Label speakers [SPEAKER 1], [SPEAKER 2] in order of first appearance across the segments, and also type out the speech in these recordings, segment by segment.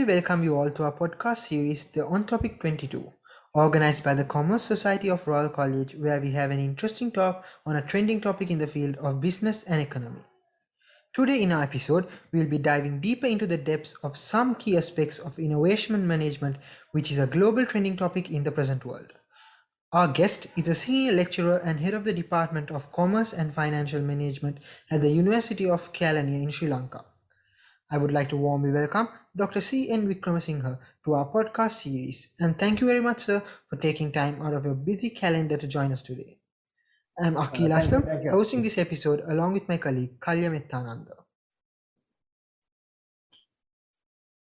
[SPEAKER 1] warmly welcome you all to our podcast series, the ONTOPIC'22, organized by the Commerce Society of Royal College, where we have an interesting talk on a trending topic in the field of business and economy. Today in our episode, we'll be diving deeper into the depths of some key aspects of innovation management, which is a global trending topic in the present world. Our guest is a senior lecturer and head of the Department of Commerce and Financial Management at the University of Kelaniya in Sri Lanka. I would like to warmly welcome Dr. C.N Wickramasinghe to our podcast series, and thank you very much, sir, for taking time out of your busy calendar to join us today. I'm Akil Aslam, hosting this episode along with my colleague Kelaniya Methananda.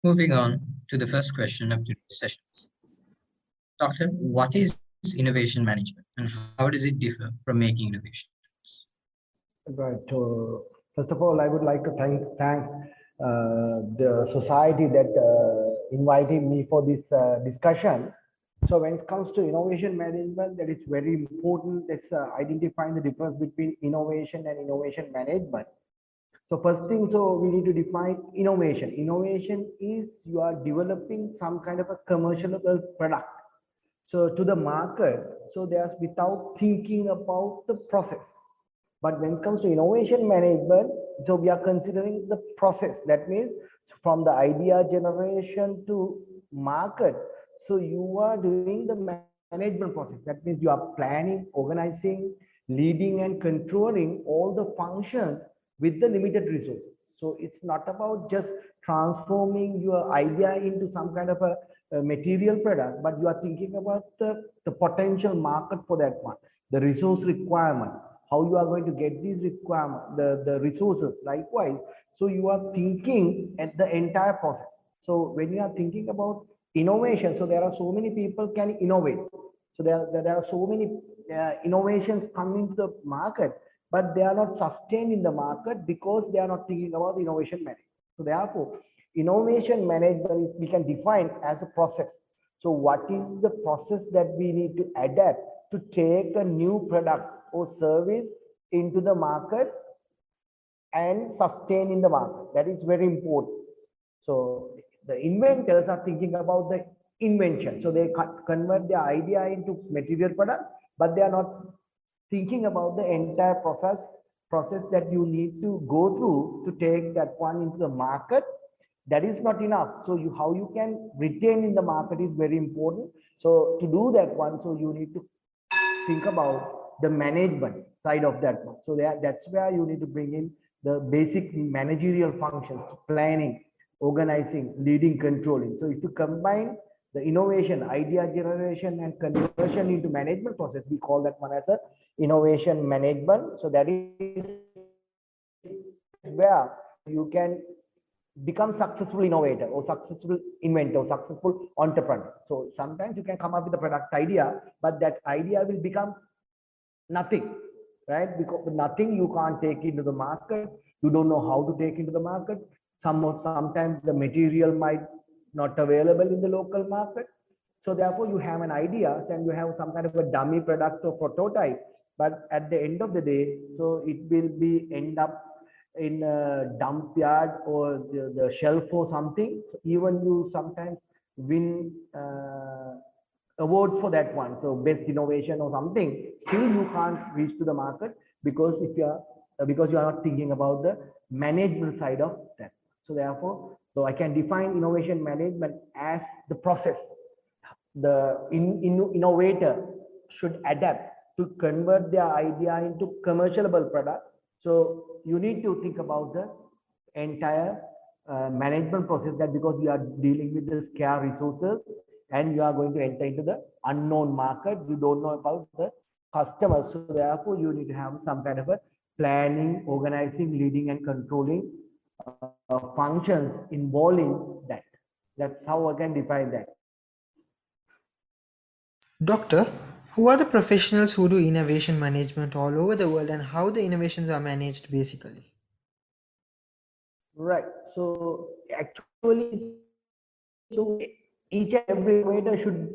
[SPEAKER 2] Moving on to the first question of today's sessions. Doctor, what is innovation management and how does it differ from making innovations?
[SPEAKER 3] Right. First of all, I would like to thank the society that invited me for this discussion. So when it comes to innovation management, that is very important. Let's identify the difference between innovation and innovation management. So first thing, so we need to define innovation. Innovation is you are developing some kind of a commercial product. So to the market, so there's without thinking about the process. But when it comes to innovation management, so we are considering the process. That means from the idea generation to market. So you are doing the management process. That means you are planning, organizing, leading and controlling all the functions with the limited resources. So it's not about just transforming your idea into some kind of a material product, but you are thinking about the potential market for that one, the resource requirement, how you are going to get these requirements, the resources likewise. So you are thinking at the entire process. So when you are thinking about innovation, so there are so many people can innovate. So there are so many innovations coming to the market, but they are not sustained in the market because they are not thinking about innovation management. So therefore, innovation management we can define as a process. So what is the process that we need to adapt to take a new product or service into the market and sustain in the market? That is very important. So the inventors are thinking about the invention. So they convert their idea into material product, but they are not thinking about the entire process that you need to go through to take that one into the market. That is not enough. So how you can retain in the market is very important. So to do that one, so you need to think about the management side of that one. So that's where you need to bring in the basic managerial functions, planning, organizing, leading, controlling. So if you combine the innovation, idea generation and conversion into management process, we call that one as a innovation management. So that is where you can become successful innovator or successful inventor or successful entrepreneur. So sometimes you can come up with a product idea, but that idea will become nothing, right? Because nothing you can't take into the market. You don't know how to take into the market. Sometimes the material might not available in the local market. So therefore you have an idea and you have some kind of a dummy product or prototype, but at the end of the day, so it will be end up in a dump yard or the shelf or something. Even you sometimes win award for that one, so best innovation or something, still you can't reach to the market because you are not thinking about the management side of that. So therefore, so I can define innovation management as the process. The innovator should adapt to convert their idea into commercializable product. So you need to think about the entire management process, that because we are dealing with the scarce resources and you are going to enter into the unknown market, you don't know about the customers. So therefore you need to have some kind of a planning, organizing, leading and controlling functions involving that. That's how I can define that.
[SPEAKER 1] Doctor, who are the professionals who do innovation management all over the world and how the innovations are managed basically?
[SPEAKER 3] Right. So actually, so each and every innovator should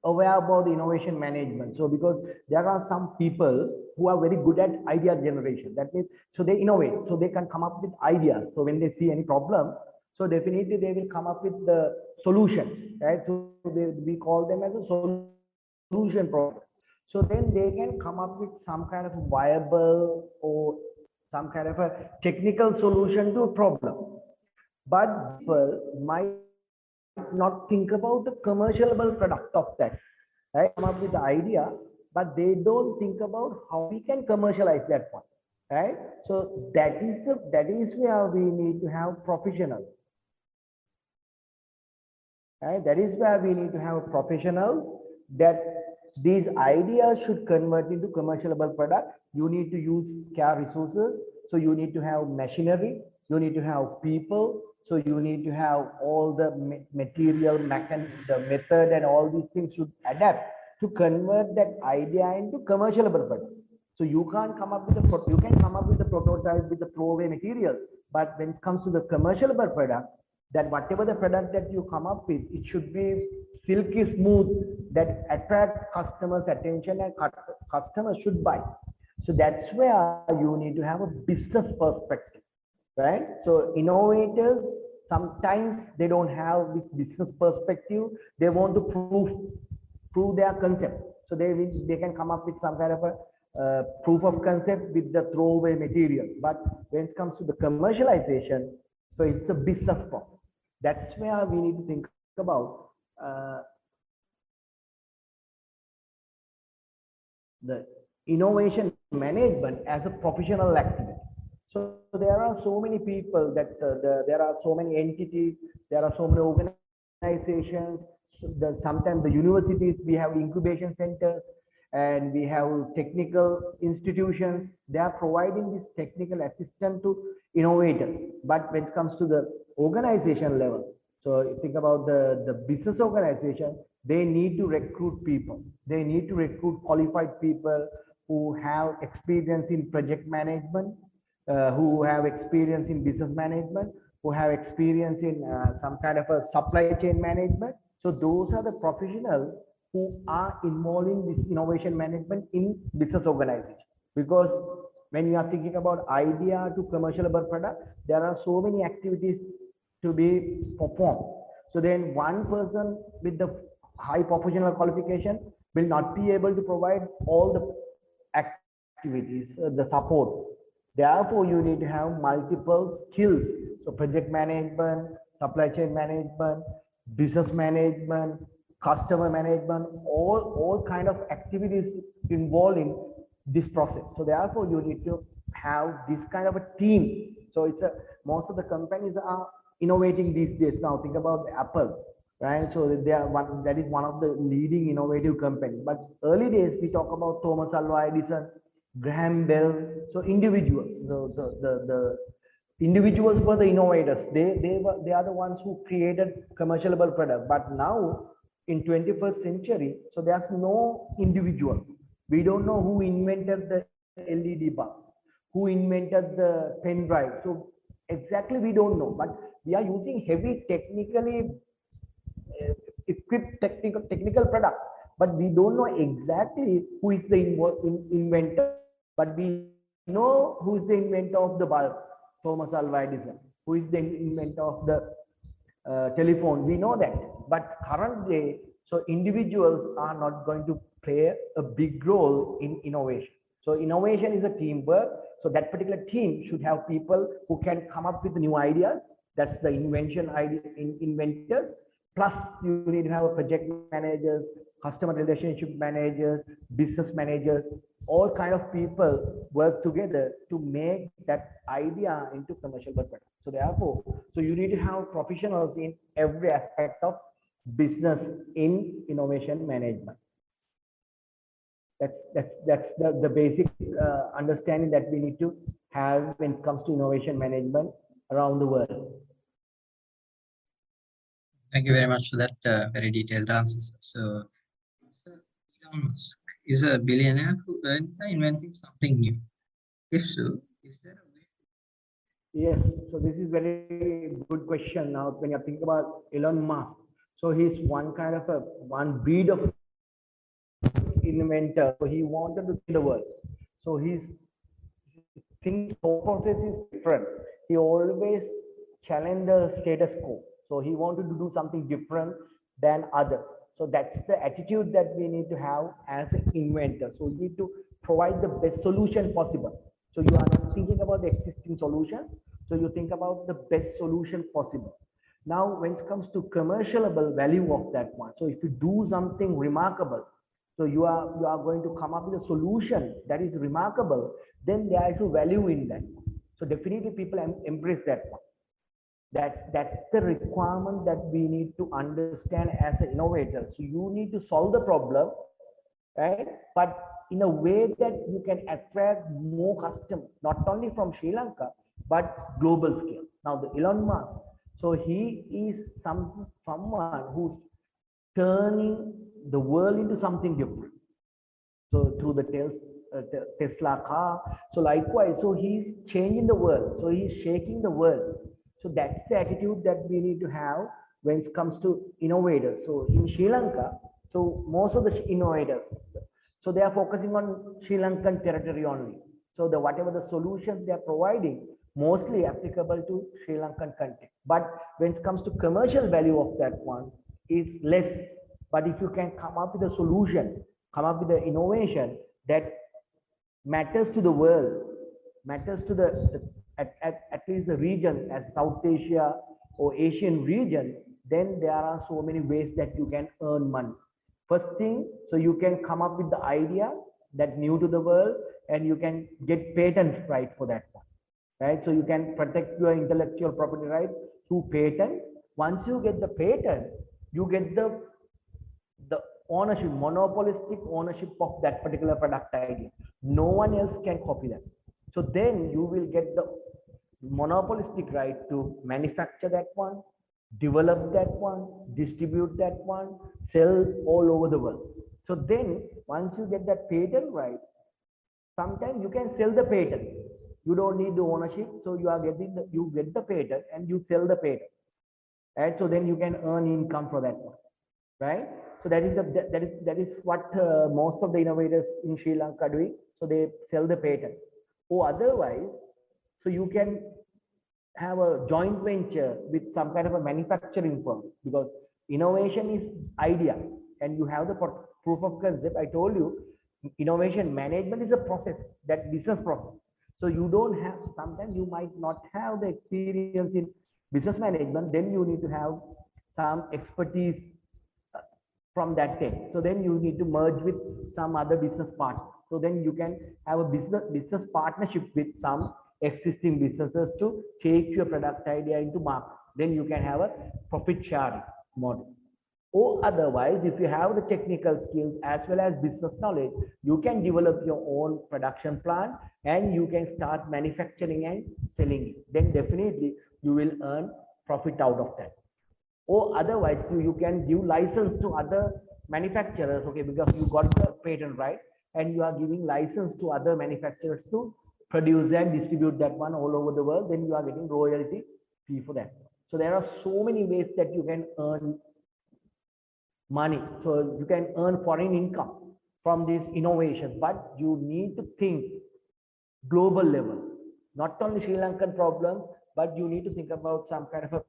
[SPEAKER 3] aware about the innovation management. So because there are some people who are very good at idea generation. That means, so they innovate, so they can come up with ideas. So when they see any problem, So definitely they will come up with the solutions, right? So we call them as a solution provider. So then they can come up with some kind of viable or some kind of a technical solution to a problem. But people might not think about the commercialable product of that, right? Come up with the idea, but they don't think about how we can commercialize that one, right? So that is where we need to have professionals, right? That is where we need to have professionals that these ideas should convert into commercialable product. You need to use scarce resources. So you need to have machinery, you need to have people. So you need to have all the material, the method and all these things should adapt to convert that idea into commercialable product. So you can't come up with you can come up with a prototype with the throwaway material, but when it comes to the commercialable product, that whatever the product that you come up with, it should be silky smooth, that attract customers' attention and customers should buy. So that's where you need to have a business perspective, right? So innovators, sometimes they don't have this business perspective. They want to prove their concept. So they can come up with some kind of a proof of concept with the throwaway material. But when it comes to the commercialization, so it's a business process. That's where we need to think about the innovation management as a professional activity. So there are so many people that there are so many entities, there are so many organizations. So sometimes the universities, we have incubation centers and we have technical institutions. They are providing this technical assistance to innovators. But when it comes to the organization level, so think about the business organization, they need to recruit people. They need to recruit qualified people who have experience in project management, who have experience in business management, who have experience in some kind of a supply chain management. So those are the professionals who are involved in this innovation management in business organization. Because when you are thinking about idea to commercialable product, there are so many activities to be performed. So then one person with the high professional qualification will not be able to provide all the activities, the support. Therefore, you need to have multiple skills. So project management, supply chain management, business management, customer management, all kind of activities involved in this process. So therefore, you need to have this kind of a team. So it's most of the companies are innovating these days. Now think about Apple, right? So that is one of the leading innovative companies. But early days, we talk about Thomas Alva Edison, Graham Bell. So individuals, the individuals were the innovators. They are the ones who created commercialable product. But now in 21st century, so there's no individuals. We don't know who invented the LED bulb, who invented the pen drive. So exactly we don't know, but we are using heavy technically equipped technical product, but we don't know exactly who is the inventor. But we know who is the inventor of the bulb, Thomas Alva Edison, who is the inventor of the telephone. We know that, but currently, so individuals are not going to play a big role in innovation. So innovation is a teamwork. So that particular team should have people who can come up with new ideas. That's the invention idea in inventors. Plus, you need to have a project managers, customer relationship managers, business managers, all kind of people work together to make that idea into commercial product. So therefore, so you need to have professionals in every aspect of business in innovation management. That's the basic understanding that we need to have when it comes to innovation management around the world.
[SPEAKER 2] Thank you very much for that very detailed answer. So, Elon Musk is a billionaire who earned by inventing something new. If so, is there a way?
[SPEAKER 3] Yes, so this is very good question. Now, when you think about Elon Musk, so he's one kind of one breed of inventor. So he wanted to change the world. So his thought process is different. He always challenge the status quo. So he wanted to do something different than others. So that's the attitude that we need to have as an inventor. So you need to provide the best solution possible. So you are not thinking about the existing solution. So you think about the best solution possible. Now, when it comes to commercialable value of that one, so if you do something remarkable, so you are going to come up with a solution that is remarkable, then there is a value in that. So definitely people embrace that one. That's the requirement that we need to understand as an innovator. So you need to solve the problem, right? But in a way that you can attract more customers, not only from Sri Lanka, but global scale. Now the Elon Musk, so he is someone who's turning the world into something different. So through the Tesla car. So likewise, so he's changing the world. So he's shaking the world. So that's the attitude that we need to have when it comes to innovators. So in Sri Lanka, so most of the innovators, so they are focusing on Sri Lankan territory only. So the whatever the solutions they are providing, mostly applicable to Sri Lankan context. But when it comes to commercial value of that one, is less. But if you can come up with a solution, come up with an innovation that matters to the world, matters to at least the region as South Asia or Asian region, then there are so many ways that you can earn money. First thing, so you can come up with the idea that new to the world, and you can get patent right for that one, right? So you can protect your intellectual property right through patent. Once you get the patent, you get the ownership, monopolistic ownership of that particular product idea. No one else can copy that. So then you will get the monopolistic right to manufacture that one, develop that one, distribute that one, sell all over the world. So then once you get that patent right, sometimes you can sell the patent. You don't need the ownership. So you are getting you get the patent and you sell the patent. Right? So then you can earn income for that one. Right? So that is what most of the innovators in Sri Lanka are doing. So they sell the patent. Or otherwise, so you can have a joint venture with some kind of a manufacturing firm, because innovation is idea and you have the proof of concept. I told you innovation management is a process, that business process. So you don't have, sometimes you might not have the experience in business management, then you need to have some expertise from that tech. So then you need to merge with some other business partner. So then you can have a business partnership with some existing businesses to take your product idea into market. Then you can have a profit sharing model. Or otherwise, if you have the technical skills as well as business knowledge, you can develop your own production plant and you can start manufacturing and selling it. Then definitely you will earn profit out of that. Or otherwise, you can give license to other manufacturers, okay, because you got the patent right, and you are giving license to other manufacturers to produce and distribute that one all over the world. Then you are getting royalty fee for that. So there are so many ways that you can earn money. So you can earn foreign income from this innovation, but you need to think global level, not only Sri Lankan problem, but you need to think about some kind of a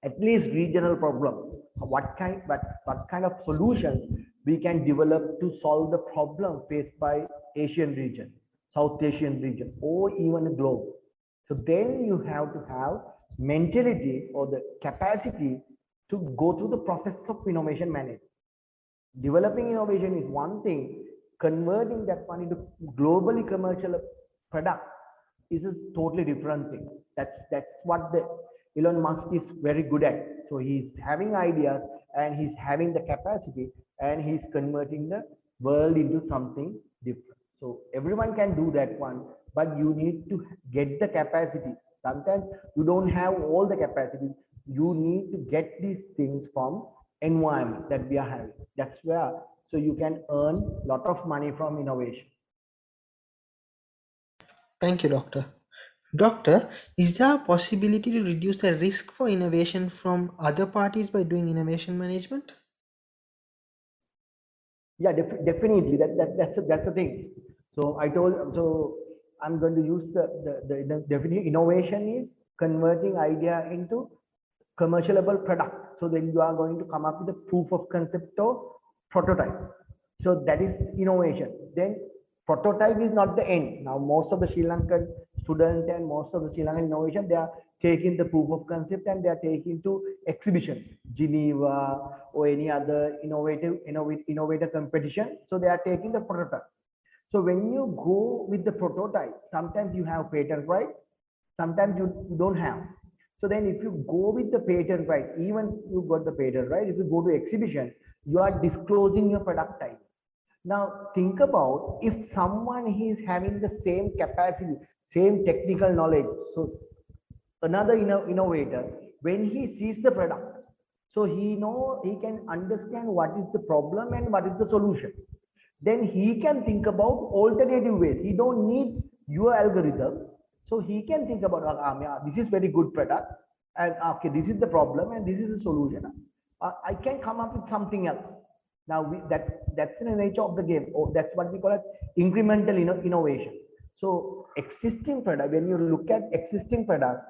[SPEAKER 3] at least regional problem. What kind of solutions we can develop to solve the problem faced by Asian region, South Asian region, or even the globe. So then you have to have mentality or the capacity to go through the process of innovation management. Developing innovation is one thing, converting that one into globally commercial product is a totally different thing. That's what the Elon Musk is very good at. So he's having ideas and he's having the capacity and he's converting the world into something different. So everyone can do that one, but you need to get the capacity. Sometimes you don't have all the capacity. You need to get these things from environment that we are having. That's where, so you can earn a lot of money from innovation.
[SPEAKER 1] Thank you, Doctor. Doctor, is there a possibility to reduce the risk for innovation from other parties by doing innovation management?
[SPEAKER 3] Yeah, definitely. That's the thing. So I told, so I'm going to use the definition. Innovation is converting idea into commercialable product. So then you are going to come up with a proof of concept or prototype. So that is innovation. Then prototype is not the end. Now most of the Sri Lankan students and most of the Sri Lankan innovation, they are taking the proof of concept and they are taking to exhibitions, Geneva or any other innovator competition. So they are taking the prototype. So when you go with the prototype, sometimes you have patent right, sometimes you don't have. So then if you go with the patent right, even you got the patent right, if you go to exhibition, you are disclosing your product type. Now think about if someone is having the same capacity, same technical knowledge. So another innovator, when he sees the product, so he can understand what is the problem and what is the solution. Then he can think about alternative ways. He don't need your algorithm. So he can think about, yeah, this is very good product, and okay, this is the problem and this is the solution. I can come up with something else. Now that's the nature of the game. Or that's what we call as incremental innovation. So existing product, when you look at existing product,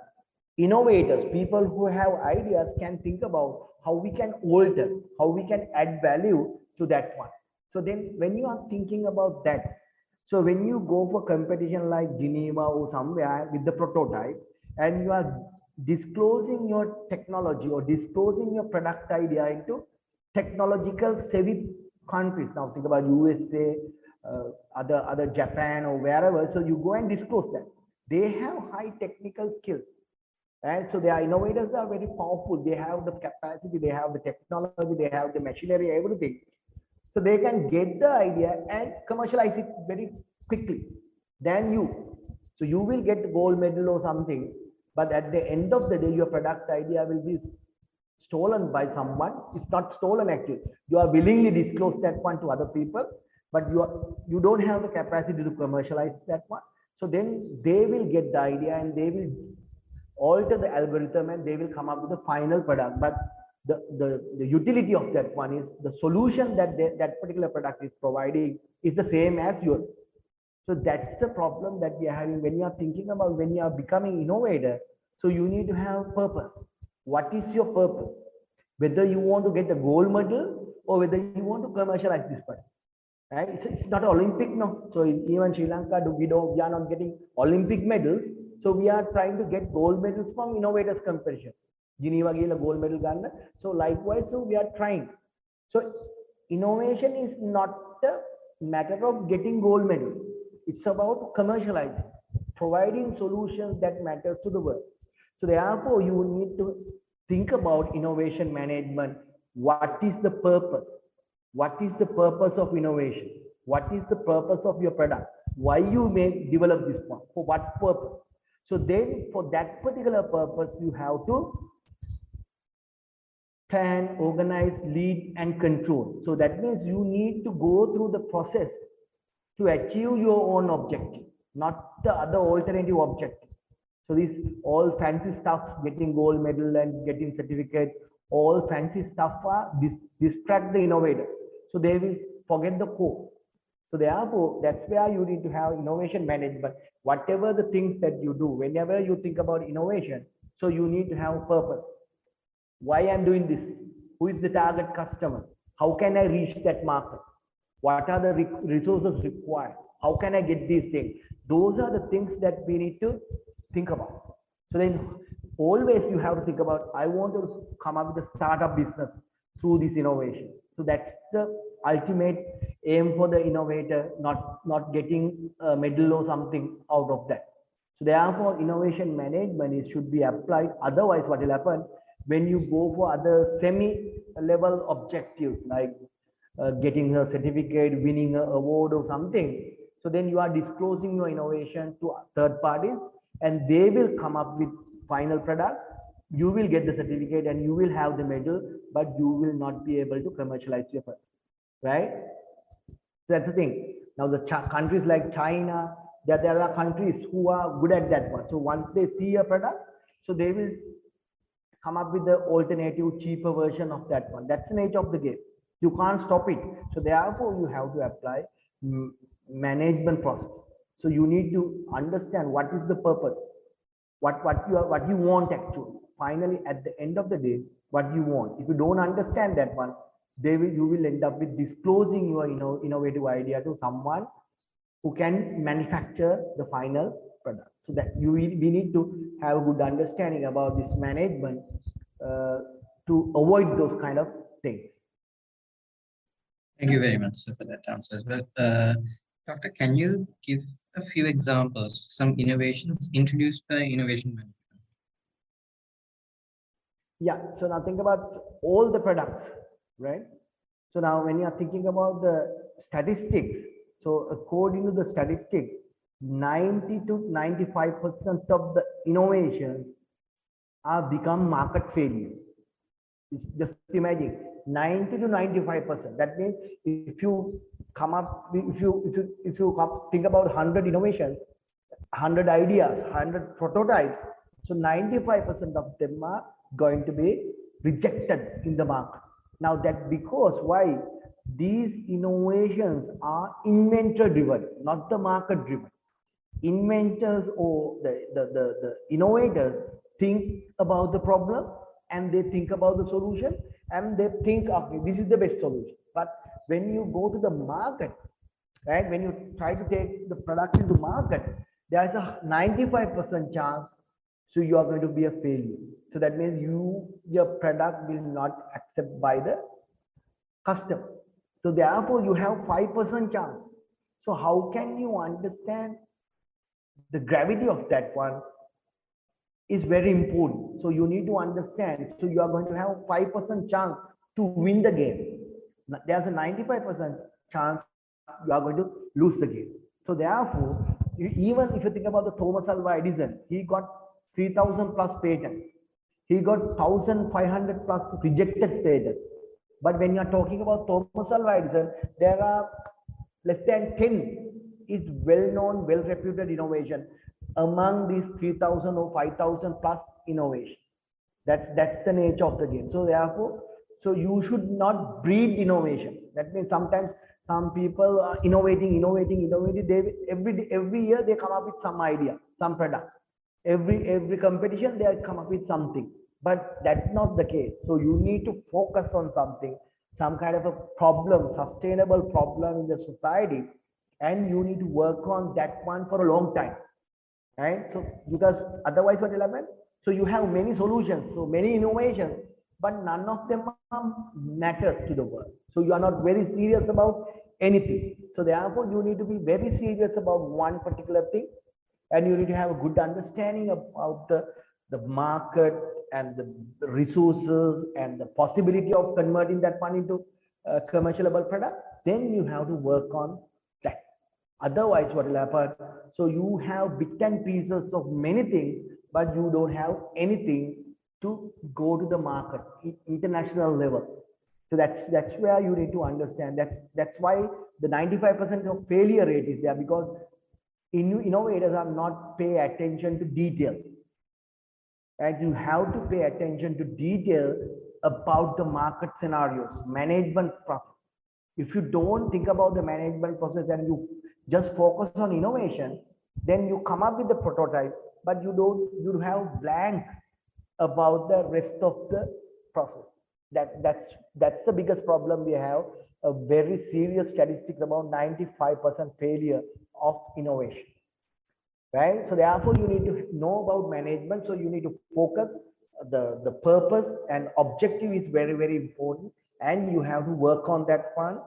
[SPEAKER 3] innovators, people who have ideas can think about how we can alter, how we can add value to that one. So then when you are thinking about that, so when you go for competition like Geneva or somewhere with the prototype and you are disclosing your technology or disclosing your product idea into technological savvy countries. Now think about USA, other Japan or wherever. So you go and disclose that. They have high technical skills. And so their innovators are very powerful. They have the capacity, they have the technology, they have the machinery, everything. So they can get the idea and commercialize it very quickly than you. So you will get the gold medal or something, but at the end of the day, your product idea will be stolen by someone. It's not stolen actually. You are willingly disclose that one to other people, but you don't have the capacity to commercialize that one. So then they will get the idea and they will alter the algorithm and they will come up with the final product. But the utility of that one is the solution that that particular product is providing is the same as yours. So that's the problem that we are having when you are thinking about when you are becoming innovator. So you need to have purpose. What is your purpose? Whether you want to get a gold medal or whether you want to commercialize this product. Right? It's not Olympic, no. So even Sri Lanka, we are not getting Olympic medals. So we are trying to get gold medals from innovators competition. Geneva gave a gold medal Ghana. So likewise, so we are trying. So innovation is not a matter of getting gold medals. It's about commercializing, providing solutions that matters to the world. So therefore, you need to think about innovation management. What is the purpose? What is the purpose of innovation? What is the purpose of your product? Why you may develop this one? For what purpose? So then for that particular purpose, you have to plan, organize, lead, and control. So that means you need to go through the process to achieve your own objective, not the other alternative objective. So this all fancy stuff, getting gold medal and getting certificate, all fancy stuff are distract the innovator. So they will forget the core. So therefore, that's where you need to have innovation management. Whatever the things that you do, whenever you think about innovation, so you need to have purpose. Why I'm doing this? Who is the target customer? How can I reach that market? What are the resources required? How can I get these things? Those are the things that we need to think about. So then always you have to think about, I want to come up with a startup business through this innovation. So that's the ultimate aim for the innovator, not getting a medal or something out of that. So therefore, innovation management should be applied. Otherwise, what will happen when you go for other semi-level objectives like getting a certificate, winning an award or something? So then you are disclosing your innovation to third parties, and they will come up with final product. You will get the certificate and you will have the medal, but you will not be able to commercialize your product, right? So that's the thing. Now the countries like China, there are countries who are good at that one. So once they see a product, so they will come up with the alternative, cheaper version of that one. That's the nature of the game. You can't stop it. So therefore, you have to apply management process. So you need to understand what is the purpose, what you want actually. Finally, at the end of the day, what you want. If you don't understand that one, you will end up with disclosing your innovative idea to someone who can manufacture the final product. So that we need to have a good understanding about this management uh, to avoid those kind of things.
[SPEAKER 2] Thank you very much, sir, for that answer as well. Doctor, can you give a few examples, some innovations introduced by innovation management?
[SPEAKER 3] Yeah, so now think about all the products, right? So now when you are thinking about the statistics, so according to the statistics, 90 to 95% of the innovations are become market failures. Just imagine 90 to 95%. That means if you come up, think about 100 innovations, 100 ideas, 100 prototypes, so 95% of them are going to be rejected in the market. Now that because why? These innovations are inventor driven, not the market driven. Inventors or the innovators think about the problem and they think about the solution and they think, okay, this is the best solution. But when you go to the market, right, when you try to take the product into market, there's a 95% chance so you are going to be a failure. So that means your product will not accept by the customer. So therefore you have 5% chance. So how can you understand the gravity of that one is very important. So you need to understand. So you are going to have 5% chance to win the game. There's a 95% chance you are going to lose the game. So therefore, even if you think about the Thomas Alva Edison, he got 3,000 plus patents. He got 1,500 plus rejected patents. But when you are talking about Thomas Alva Edison, there are less than 10 is well-known, well-reputed innovation among these 3,000 or 5,000 plus innovation. That's the nature of the game. So therefore, so you should not breed innovation. That means sometimes some people are innovating. They every year they come up with some idea, some product. Every competition they come up with something. But that's not the case. So you need to focus on something, some kind of a problem, sustainable problem in the society, and you need to work on that one for a long time, right? So because otherwise what will happen? So you have many solutions, so many innovations, but none of them matters to the world. So you are not very serious about anything. So therefore you need to be very serious about one particular thing, and you need to have a good understanding about the market and the resources and the possibility of converting that one into a commercialable product. Then you have to work on that. Otherwise, what will happen? So you have bits and pieces of many things, but you don't have anything to go to the market, international level. So that's where you need to understand. That's why the 95% of failure rate is there, because innovators are not pay attention to detail. And you have to pay attention to detail about the market scenarios, management process. If you don't think about the management process and you just focus on innovation, then you come up with the prototype, but you have blank about the rest of the process. That's the biggest problem we have. A very serious statistics about 95% failure of innovation. Right? So therefore you need to know about management. So you need to focus the purpose and objective is very, very important. And you have to work on that one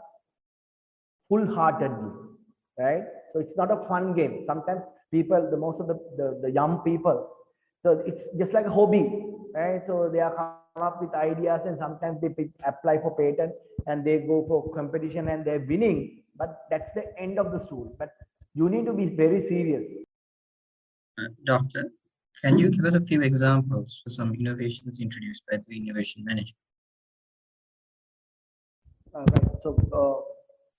[SPEAKER 3] full-heartedly, right? So it's not a fun game. Sometimes people, most of the young people, so it's just like a hobby, right? So they are come up with ideas and sometimes they apply for patent and they go for competition and they're winning, but that's the end of the story. But you need to be very serious.
[SPEAKER 2] Doctor, can you give us a few examples for some innovations introduced by the innovation manager?
[SPEAKER 3] Right. So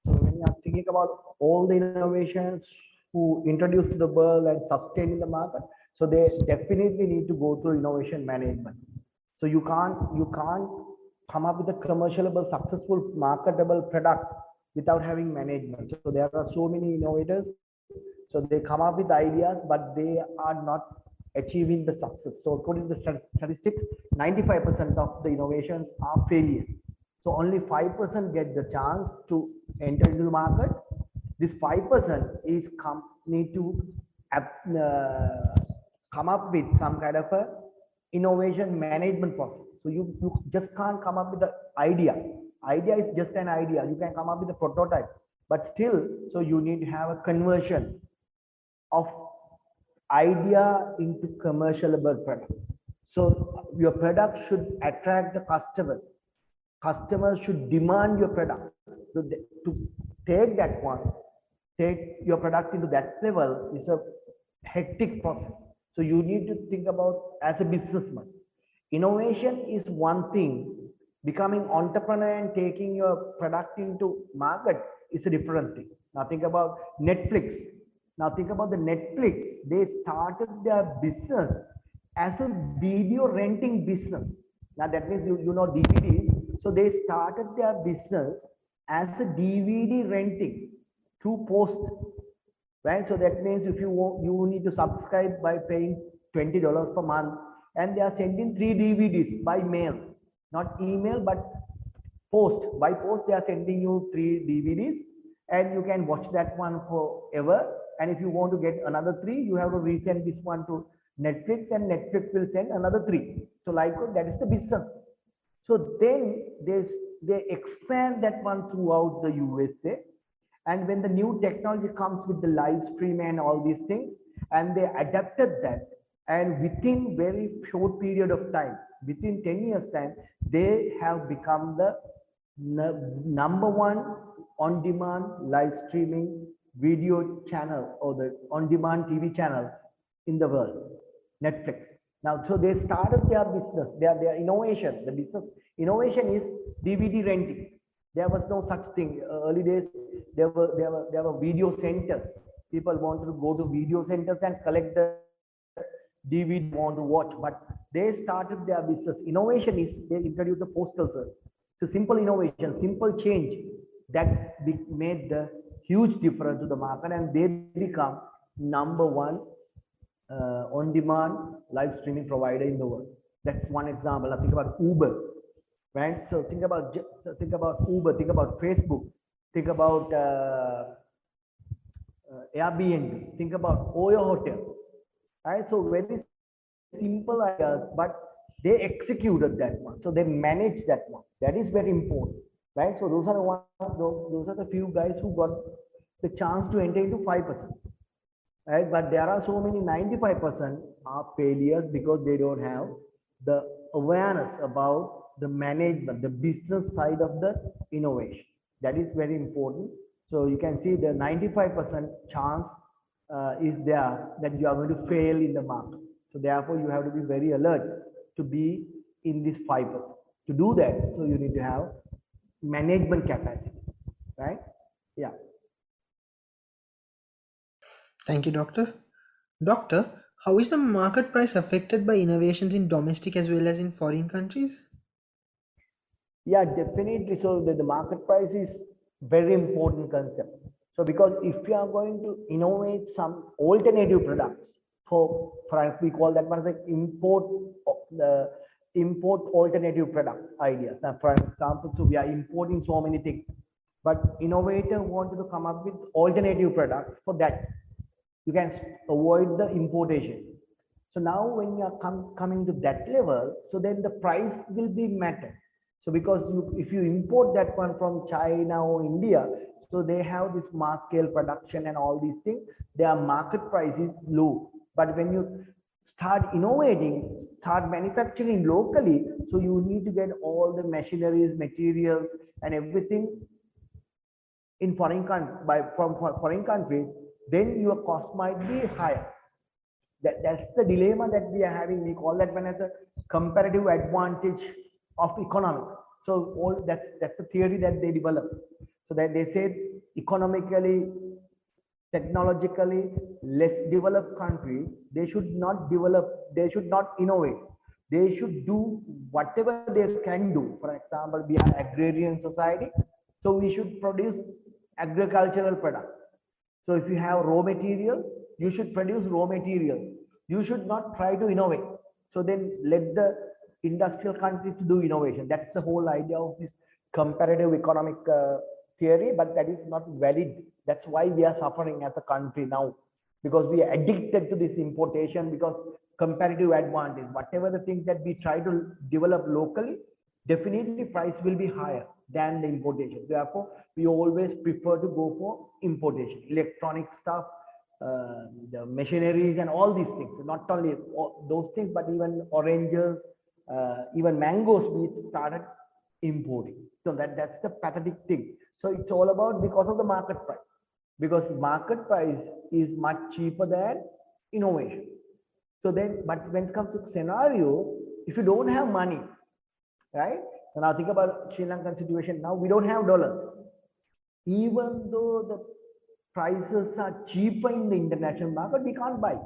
[SPEAKER 3] when you are thinking about all the innovations who introduced to the world and sustain in the market, so they definitely need to go through innovation management. So you can't come up with a commercialable, successful, marketable product without having management. So there are so many innovators. So they come up with ideas, but they are not achieving the success. So according to the statistics, 95% of the innovations are failure. So only 5% get the chance to enter into the market. This 5% is need to come up with some kind of a innovation management process. So you just can't come up with the idea. Idea is just an idea. You can come up with a prototype, but still, so you need to have a conversion of idea into commercialable product. So your product should attract the customers. Customers should demand your product. So to take that one, take your product into that level is a hectic process. So you need to think about as a businessman. Innovation is one thing. Becoming entrepreneur and taking your product into market is a different thing. Now think about Netflix. Now think about the Netflix. They started their business as a video renting business. Now that means you know DVDs. So they started their business as a DVD renting through post, right? So that means if you need to subscribe by paying $20 per month, and they are sending 3 DVDs by mail, not email, but post. By post, they are sending you 3 DVDs, and you can watch that one forever. And if you want to get another 3, you have to resend this one to Netflix, and Netflix will send another 3. So like that is the business. So then they expand that one throughout the USA. And when the new technology comes with the live stream and all these things, and they adapted that, and within very short period of time, within 10 years time, they have become the number one on-demand live streaming video channel, or the on-demand TV channel in the world, Netflix. Now, so they started their business, their innovation. The business innovation is DVD renting. There was no such thing. Early days, there were video centers. People wanted to go to video centers and collect the DVD want to watch, but they started their business. Innovation is they introduced the postal service. So simple innovation, simple change that made the huge difference to the market, and they become number one on-demand live streaming provider in the world. That's one example. I think about Uber, right? So think about Uber, think about Facebook, think about Airbnb, think about Oyo Hotel, right? So very simple ideas, but they executed that one. So they managed that one. That is very important, right? So those are the ones, those are the few guys who got the chance to enter into 5%. Right? But there are so many 95% are failures because they don't have the awareness about the management, the business side of the innovation. That is very important. So you can see the 95% chance is there that you are going to fail in the market. So therefore you have to be very alert to be in this 5%. To do that, so you need to have management capacity, right? Yeah.
[SPEAKER 1] Thank you, Doctor. Doctor, how is the market price affected by innovations in domestic as well as in foreign countries?
[SPEAKER 3] Yeah, definitely. So the market price is very important concept. So because if you are going to innovate some alternative products for we call that one as import alternative products ideas. Now, for example, so we are importing so many things, but innovator wanted to come up with alternative products for that. You can avoid the importation. So now when you are coming to that level, so then the price will be matter. So because if you import that one from China or India, so they have this mass scale production and all these things, their market price is low. But when you start innovating, start manufacturing locally, so you need to get all the machineries, materials, and everything in from foreign countries, then your cost might be higher. That's the dilemma that we are having. We call that one as a comparative advantage of economics. So all that's the theory that they develop. So that they say economically, technologically less developed countries, they should not develop, they should not innovate. They should do whatever they can do. For example, we are agrarian society, so we should produce agricultural products. So if you have raw material, you should produce raw material. You should not try to innovate. So then let the industrial countries do innovation. That's the whole idea of this comparative economic theory, but that is not valid. That's why we are suffering as a country now, because we are addicted to this importation, because comparative advantage, whatever the things that we try to develop locally, definitely price will be higher than the importation. Therefore, we always prefer to go for importation, electronic stuff, the machineries and all these things. Not only those things, but even oranges, even mangoes, we started importing. So that's the pathetic thing. So it's all about because of the market price, because market price is much cheaper than innovation. So then, but when it comes to scenario, if you don't have money, right? So now think about Sri Lankan situation. Now we don't have dollars, even though the prices are cheaper in the international market, we can't buy.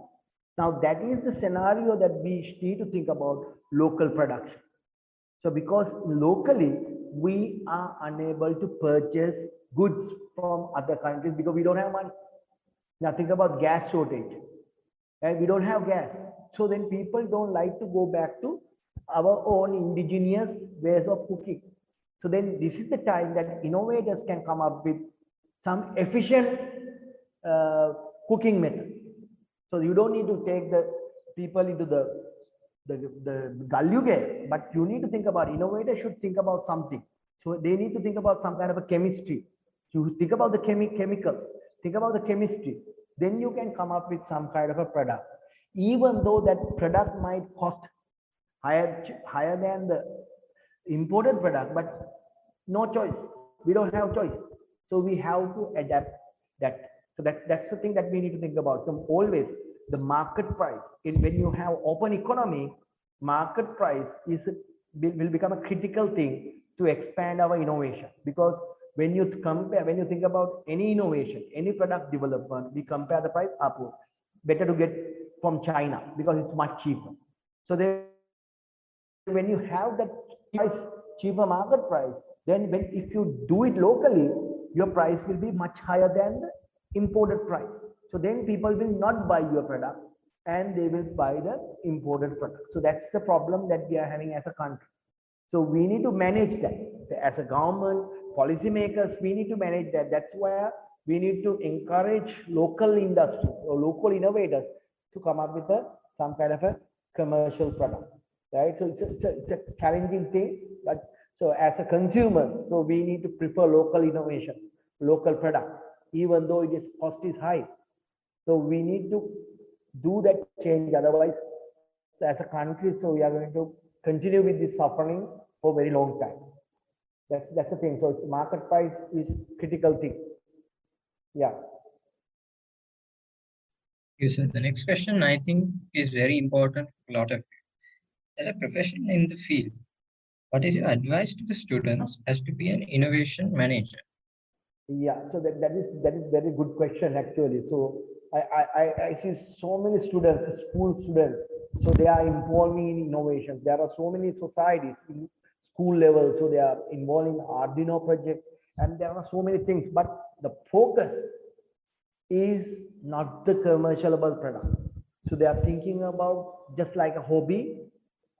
[SPEAKER 3] Now that is the scenario that we need to think about local production. So because locally we are unable to purchase goods from other countries because we don't have money. Now think about gas shortage, and we don't have gas. So then people don't like to go back to our own indigenous ways of cooking. So then this is the time that innovators can come up with some efficient cooking method. So you don't need to take the people into the galuge, but you need to think about, innovators should think about something. So they need to think about some kind of a chemistry. You think about the chemicals, think about the chemistry, then you can come up with some kind of a product. Even though that product might cost higher than the imported product, but no choice. We don't have choice. So we have to adapt that. So that's the thing that we need to think about. So always the market price, when you have open economy, market price will become a critical thing to expand our innovation. Because when you think about any innovation, any product development, we compare the price upward. Better to get from China because it's much cheaper. So then when you have that cheaper market price, then if you do it locally, your price will be much higher than the imported price. So then people will not buy your product and they will buy the imported product. So that's the problem that we are having as a country. So we need to manage that as a government, policymakers, we need to manage that. That's where we need to encourage local industries or local innovators to come up with some kind of a commercial product, right? So it's a challenging thing, but so as a consumer, so we need to prefer local innovation, local product, even though cost is high. So we need to do that change. Otherwise, as a country, so we are going to continue with this suffering for a very long time. That's the thing. So market price is critical thing. Yeah.
[SPEAKER 2] You said the next question I think is very important for a lot of you. As a professional in the field, what is your advice to the students as to be an innovation manager?
[SPEAKER 3] Yeah, so that is very good question actually. So I see so many students, school students, so they are involving in innovation. There are so many societies in school level, so they are involved in Arduino project, and there are so many things. But the focus is not the commercialable product. So they are thinking about just like a hobby,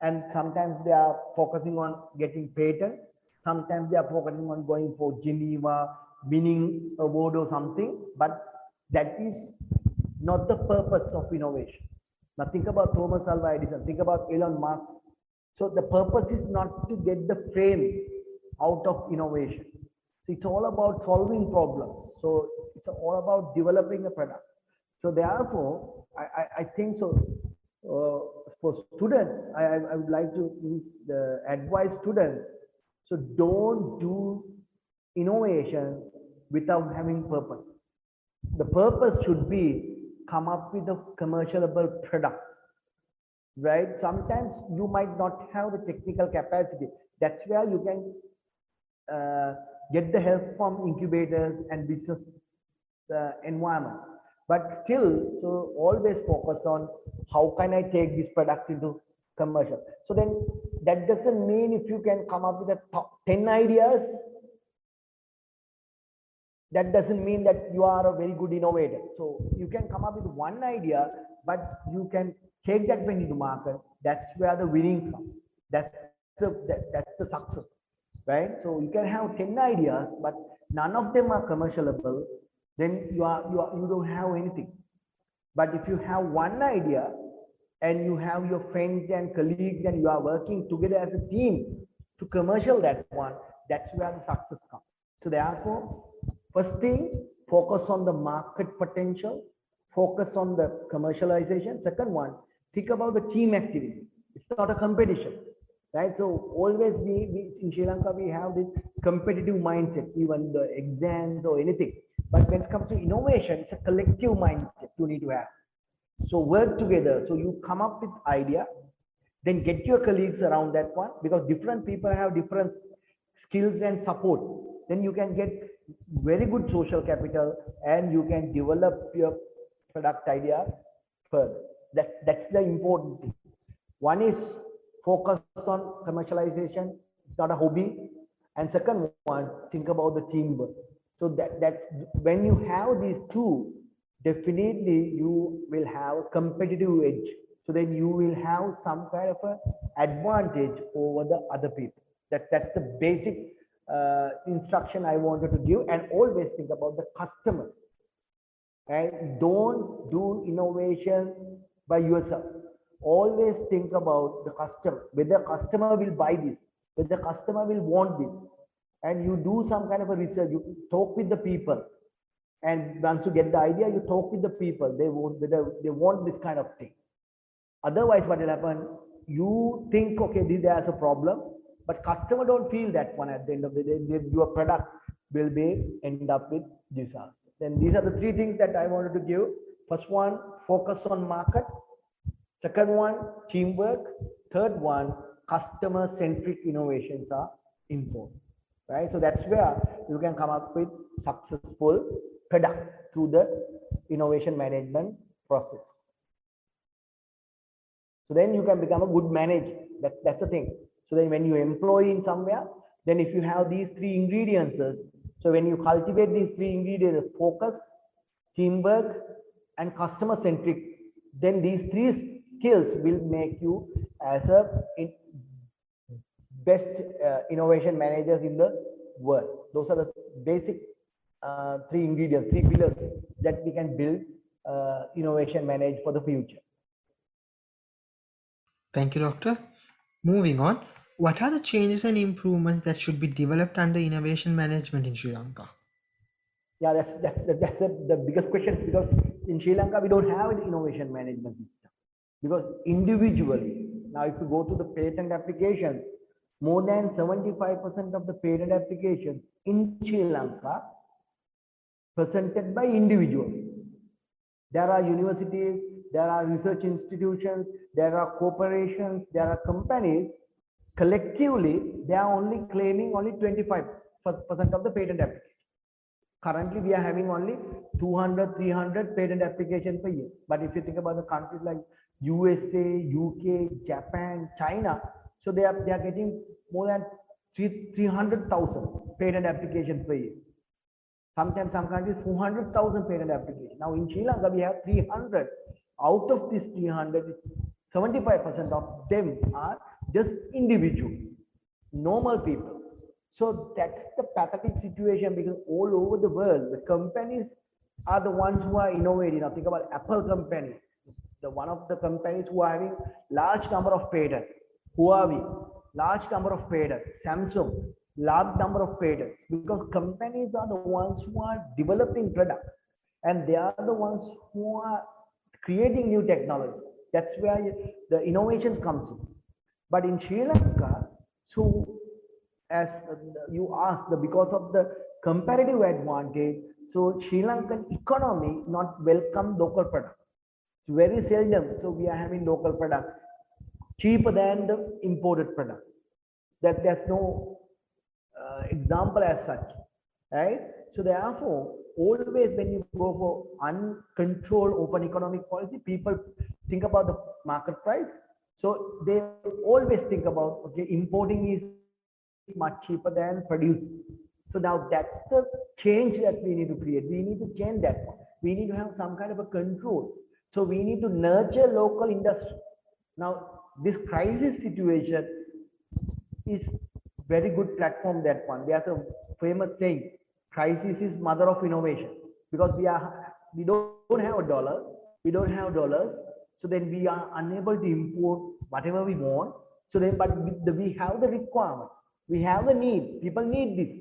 [SPEAKER 3] and sometimes they are focusing on getting patent. Sometimes they are focusing on going for Geneva, winning award or something, but that is not the purpose of innovation. Now think about Thomas Alva Edison, think about Elon Musk. So the purpose is not to get the fame out of innovation. So it's all about solving problems. So it's all about developing a product. So therefore, I think so. For students, I would like to advise students. So don't do innovation without having purpose. The purpose should be come up with a commercialable product, right? Sometimes you might not have the technical capacity. That's where you can get the help from incubators and business environment. But still, so always focus on how can I take this product into commercial. So then that doesn't mean if you can come up with a top 10 ideas, that doesn't mean that you are a very good innovator. So you can come up with one idea, but you can take that when into market. That's where the winning comes. That's the success, right? So you can have 10 ideas, but none of them are commercializable. Then you don't have anything. But if you have one idea and you have your friends and colleagues and you are working together as a team to commercial that one, that's where the success comes. So therefore, first thing, focus on the market potential, focus on the commercialization. Second one, think about the team activity. It's not a competition, right? So always we in Sri Lanka, we have this competitive mindset, even the exams or anything. But when it comes to innovation, it's a collective mindset you need to have. So work together. So you come up with idea, then get your colleagues around that one, because different people have different skills and support. Then you can get very good social capital and you can develop your product idea further. That's the important thing. One is focus on commercialization. It's not a hobby. And second one, think about the teamwork. So that's when you have these two, definitely you will have competitive edge. So then you will have some kind of a advantage over the other people. That's the basic instruction I wanted to give. And always think about the customers. And don't do innovation by yourself. Always think about the customer, whether customer will buy this, whether customer will want this. And you do some kind of a research, you talk with the people. And once you get the idea, you talk with the people, they want whether they want this kind of thing. Otherwise, what will happen? You think, okay, there's a problem, but customer don't feel that one at the end of the day. Your product will be end up with disaster. Then these are the three things that I wanted to give. First one, focus on market. Second one, teamwork. Third one, customer-centric innovations are important, right? So that's where you can come up with successful products through the innovation management process. So then you can become a good manager. That's the thing. So then when you employ in somewhere, then if you have these three ingredients, so when you cultivate these three ingredients, focus, teamwork, and customer-centric, then these three skills will make you as a best innovation managers in the world. Those are the basic three ingredients, three pillars that we can build innovation manage for the future.
[SPEAKER 1] Thank you, Doctor. Moving on, what are the changes and improvements that should be developed under innovation management in Sri Lanka?
[SPEAKER 3] Yeah, that's the biggest question, because in Sri Lanka we don't have an innovation management system. Because individually, now if you go to the patent applications, more than 75% of the patent applications in Sri Lanka presented by individuals. There are universities, there are research institutions, there are corporations, there are companies. Collectively, they are only claiming only 25% of the patent applications. Currently, we are having only 200, 300 patent applications per year. But if you think about the countries like USA, UK, Japan, China, so they are getting more than 300,000 patent applications per year. Sometimes some countries 400,000 patent applications. Now in Sri Lanka we have 300. Out of this 300, it's 75% of them are just individuals, normal people. So that's the pathetic situation, because all over the world, the companies are the ones who are innovating. Now think about Apple company, the one of the companies who are having large number of patents. Huawei, large number of patents. Samsung, large number of patents, because companies are the ones who are developing products and they are the ones who are creating new technologies. That's where the innovations comes in. But in Sri Lanka, so as you asked, because of the comparative advantage, so Sri Lankan economy not welcome local products. It's very seldom. So we are having local products cheaper than the imported product. That there's no example as such, right? So therefore, always when you go for uncontrolled open economic policy, people think about the market price. So they always think about, okay, importing is much cheaper than producing. So now that's the change that we need to create. We need to change that one. We need to have some kind of a control. So we need to nurture local industry. Now, this crisis situation is very good platform, that one. There's a famous saying, crisis is mother of innovation, because we don't have a dollar, we don't have dollars, so then we are unable to import whatever we want. So then, but we have the requirement, we have the need, people need this.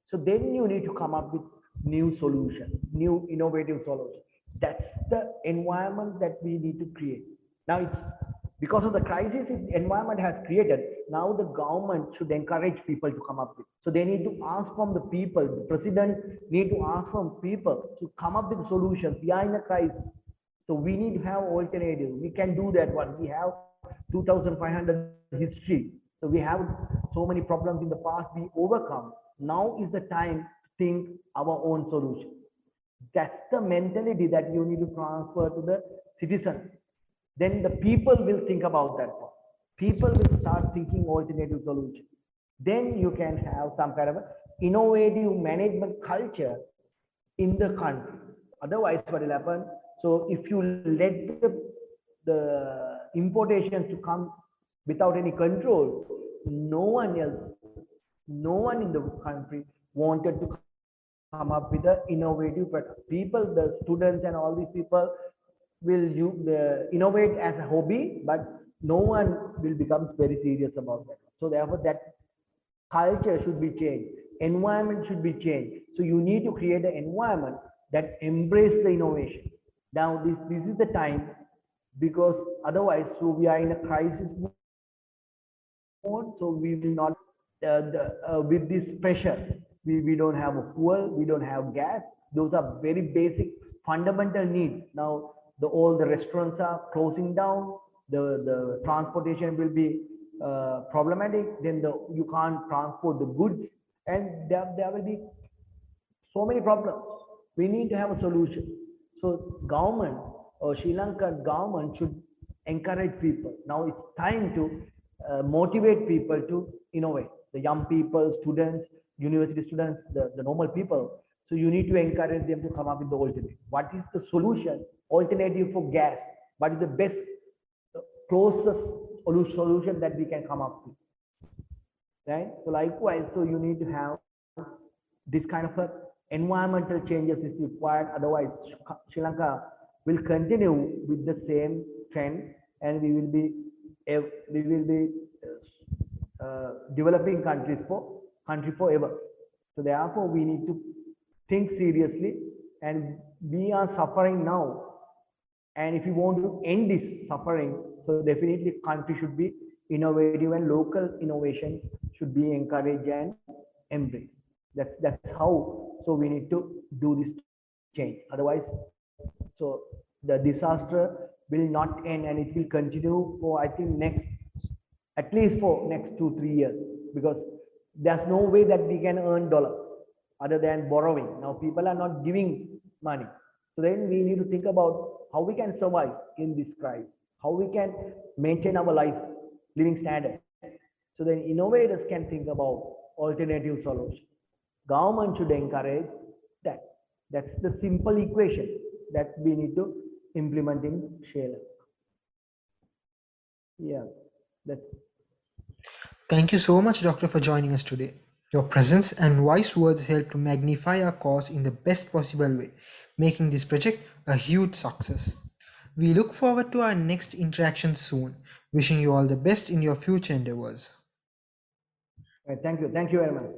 [SPEAKER 3] So then you need to come up with new solution, new innovative solution. That's the environment that we need to create. Now it's because of the crisis the environment has created. Now the government should encourage people to come up with. So they need to ask from the people. The president need to ask from people to come up with solutions. We are in a crisis. So we need to have alternatives. We can do that one. We have 2,500 history. So we have so many problems in the past we overcome. Now is the time to think our own solution. That's the mentality that you need to transfer to the citizens. Then the people will think about that one. People will start thinking alternative solutions. Then you can have some kind of innovative management culture in the country. Otherwise, what will happen? So if you let the importations to come without any control, no one else, no one in the country wanted to come up with an innovative product. People, the students and all these people will innovate as a hobby, but no one will become very serious about that. So therefore, that culture should be changed. Environment should be changed. So you need to create an environment that embrace the innovation. Now, this is the time, because otherwise, so we are in a crisis mode. So we will not with this pressure. We don't have a fuel, we don't have gas. Those are very basic fundamental needs. Now all the restaurants are closing down, the transportation will be problematic, then you can't transport the goods, and there will be so many problems. We need to have a solution. So government or Sri Lankan government should encourage people. Now it's time to motivate people to innovate. The young people, students, university students, the normal people. So you need to encourage them to come up with the alternative. What is the solution? Alternative for gas. What is the best, closest solution that we can come up with? Right? So likewise, so you need to have this kind of environmental changes is required. Otherwise, Sri Lanka will continue with the same trend, and we will be developing country forever. So therefore, we need to think seriously, and we are suffering now. And if you want to end this suffering, so definitely country should be innovative, and local innovation should be encouraged and embraced. That's how. So we need to do this change. Otherwise, so the disaster will not end, and it will continue for, I think, at least for next 2-3 years, because there's no way that we can earn dollars other than borrowing. Now people are not giving money. So then we need to think about how we can survive in this crisis, how we can maintain our living standard. So then innovators can think about alternative solutions. Government should encourage that. That's the simple equation that we need to implement in Sri Lanka. Yeah, that's.
[SPEAKER 1] Thank you so much, Doctor, for joining us today. Your presence and wise words help to magnify our cause in the best possible way, making this project a huge success. We look forward to our next interaction soon. Wishing you all the best in your future endeavors.
[SPEAKER 3] Thank you very much.